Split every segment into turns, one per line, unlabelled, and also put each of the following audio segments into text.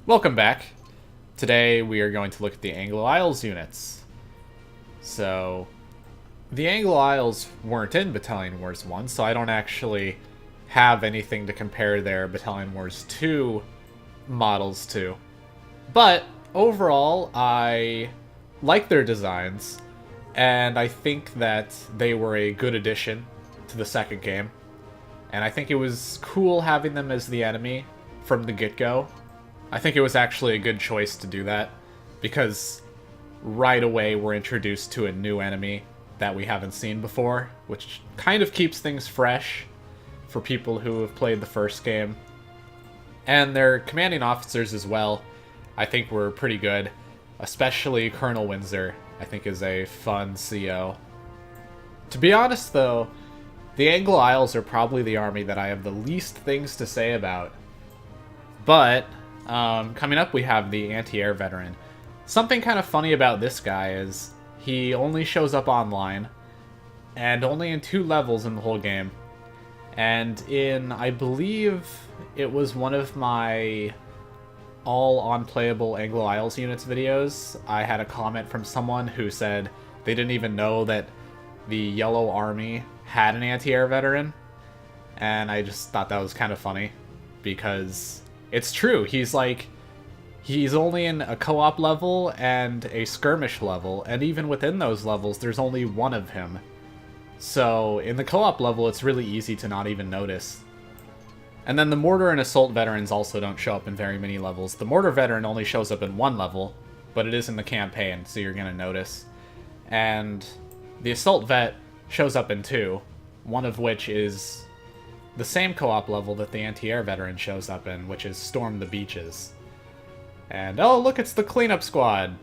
Welcome back. Today we are going to look at the Anglo Isles units. So, the Anglo Isles weren't in Battalion Wars 1, so I don't actually have anything to compare their Battalion Wars 2 models to. But, overall, I like their designs, and I think that they were a good addition to the second game. And I think it was cool having them as the enemy from the get-go. I think it was actually a good choice to do that, because right away we're introduced to a new enemy that we haven't seen before, which kind of keeps things fresh for people who have played the first game. And their commanding officers as well, I think were pretty good, especially Colonel Windsor, I think is a fun CO. To be honest though, the Anglo Isles are probably the army that I have the least things to say about. But coming up we have the anti-air veteran. Something kind of funny about this guy is he only shows up online and only in 2 levels in the whole game. And in, I believe, it was one of my all unplayable Anglo Isles units videos, I had a comment from someone who said they didn't even know that the Yellow Army had an anti-air veteran. And I just thought that was kind of funny, because it's true. He's only in a co-op level and a skirmish level, and even within those levels, there's only one of him. So in the co-op level, it's really easy to not even notice. And then the mortar and assault veterans also don't show up in very many levels. The mortar veteran only shows up in 1 level, but it is in the campaign, so you're gonna notice. And the assault vet shows up in 2, one of which is the same co-op level that the anti-air veteran shows up in, which is Storm the Beaches. And oh look, it's the cleanup squad,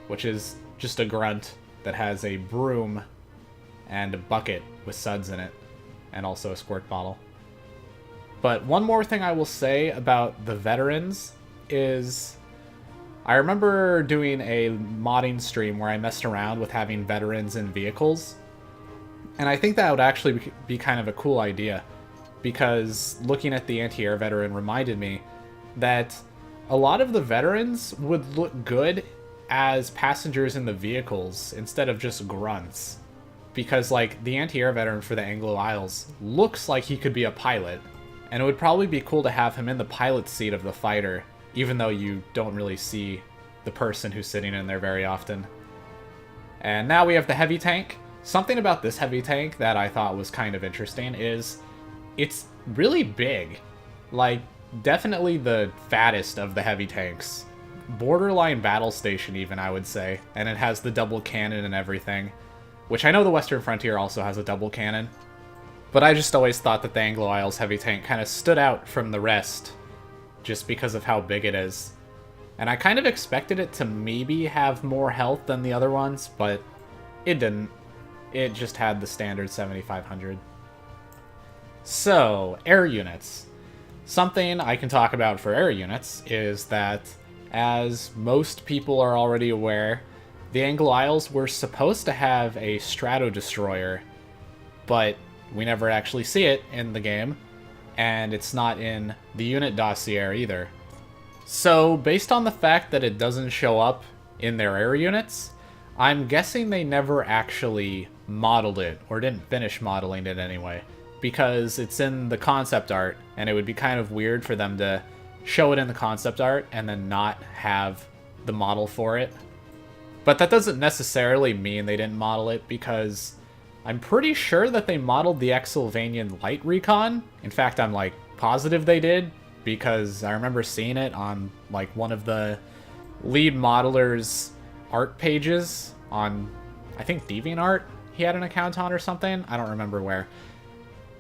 which is just a grunt that has a broom and a bucket with suds in it, and also a squirt bottle. But one more thing I will say about the veterans is I remember doing a modding stream where I messed around with having veterans in vehicles, and I think that would actually be kind of a cool idea, because looking at the anti-air veteran reminded me that a lot of the veterans would look good as passengers in the vehicles instead of just grunts. Because, like, the anti-air veteran for the Anglo Isles looks like he could be a pilot, and it would probably be cool to have him in the pilot seat of the fighter, even though you don't really see the person who's sitting in there very often. And now we have the heavy tank. Something about this heavy tank that I thought was kind of interesting is it's really big. Like, definitely the fattest of the heavy tanks. Borderline battle station even, I would say. And it has the double cannon and everything. Which I know the Western Frontier also has a double cannon. But I just always thought that the Anglo Isles heavy tank kind of stood out from the rest, just because of how big it is. And I kind of expected it to maybe have more health than the other ones, but it didn't. It just had the standard 7,500. So, air units. Something I can talk about for air units is that, as most people are already aware, the Anglo Isles were supposed to have a strato destroyer, but we never actually see it in the game, and it's not in the unit dossier either. So, based on the fact that it doesn't show up in their air units, I'm guessing they never actually modeled it, or didn't finish modeling it anyway, because it's in the concept art, and it would be kind of weird for them to show it in the concept art and then not have the model for it. But that doesn't necessarily mean they didn't model it, because I'm pretty sure that they modeled the Exylvanian Light Recon. In fact, I'm like positive they did, because I remember seeing it on like one of the lead modeler's art pages on, I think, DeviantArt he had an account on or something. I don't remember where.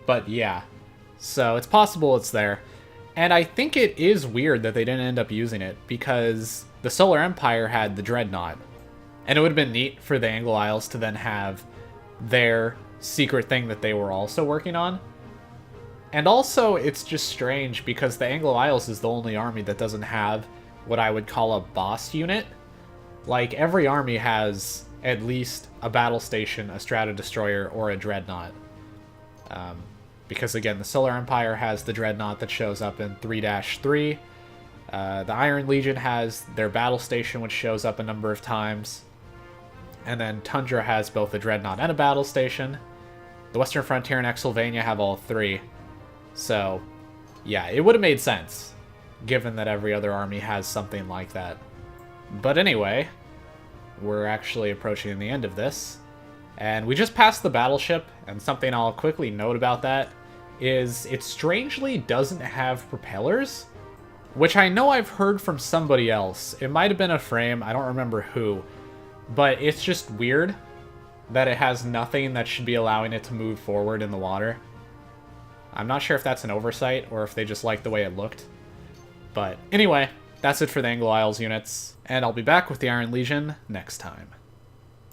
But yeah, so it's possible it's there. And I think it is weird that they didn't end up using it, because the Solar Empire had the Dreadnought. And it would have been neat for the Anglo Isles to then have their secret thing that they were also working on. And also, it's just strange, because the Anglo Isles is the only army that doesn't have what I would call a boss unit. Like, every army has at least a battle station, a strato destroyer, or a dreadnought. Because again, the Solar Empire has the dreadnought that shows up in 3-3. The Iron Legion has their battle station, which shows up a number of times. And then Tundra has both a dreadnought and a battle station. The Western Frontier and Exylvania have all three. So, yeah, it would have made sense, given that every other army has something like that. But anyway, we're actually approaching the end of this. And we just passed the battleship, and something I'll quickly note about that is it strangely doesn't have propellers, which I know I've heard from somebody else. It might have been a frame, I don't remember who, but it's just weird that it has nothing that should be allowing it to move forward in the water. I'm not sure if that's an oversight or if they just like the way it looked. But anyway, that's it for the Anglo Isles units, and I'll be back with the Iron Legion next time.